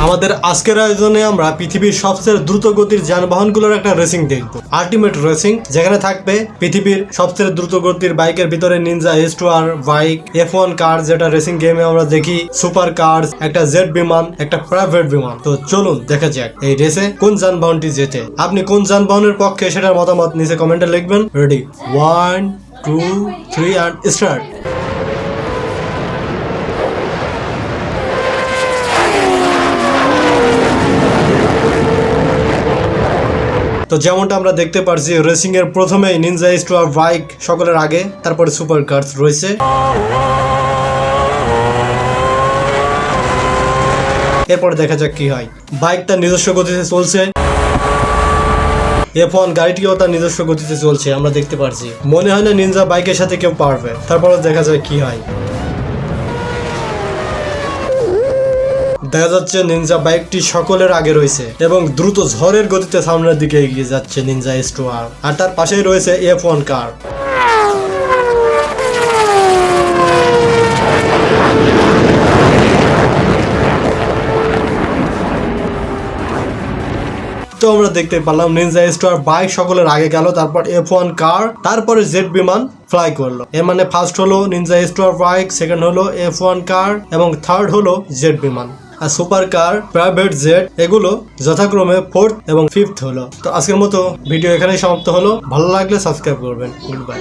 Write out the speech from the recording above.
আমাদের আজকের আয়োজনে আমরা পৃথিবীর সবচেয়ে দ্রুত গতির যানবাহনগুলোর একটা রেসিং দেখব। আল্টিমেট রেসিং, যেখানে থাকবে পৃথিবীর সবচেয়ে দ্রুত গতির বাইকের ভিতরে নিনজা S2R বাইক, F1 কার যেটা রেসিং গেমে আমরা দেখি, সুপার কার, একটা জেট বিমান, একটা প্রাইভেট বিমান। তো চলুন দেখা যাক এই রেসে কোন যানবাহনটি জেতে। আপনি কোন যানবাহনের পক্ষে সেটার মতামত নিচে কমেন্টে লিখবেন। Ready, 1 2 3 and start. তো যেমনটা আমরা দেখতে পারছি, রেসিং এর প্রথমেই নিনজা S2R বাইক সকলের আগে, তারপরে সুপার কার্স রয়েছে। এরপরে দেখা যাক কি হয়। বাইক তার নিজস্ব গতিতে চলছে, F1 গাড়িটিও তার নিজস্ব গতিতে চলছে, আমরা দেখতে পারছি। মনে হয় না নিনজা বাইকের সাথে কেউ পারবে। তারপরে দেখা যাক কি হয়। দেখা যাচ্ছে নিনজা বাইকটি সকলের আগে রয়েছে এবং দ্রুত ঝড়ের গতিতে সামনের দিকে এগিয়ে যাচ্ছে নিনজা S2R। আর তার পাশেই রয়েছে F1 কার। তো আমরা দেখতে পেলাম নিনজা S2R বাইক সকলের আগে গেল, তারপর F1 কার, তারপরে জেট বিমান ফ্লাই করলো। এর মানে ফার্স্ট হলো নিনজা S2R বাইক, সেকেন্ড হলো F1 কার এবং থার্ড হলো জেট বিমান। আর সুপার কার, প্রাইভেট জেট এগুলো যথাক্রমে ফোর্থ এবং ফিফথ হলো। তো আজকের মতো ভিডিও এখানেই সমাপ্ত হলো। ভালো লাগলে সাবস্ক্রাইব করবেন। Good bye.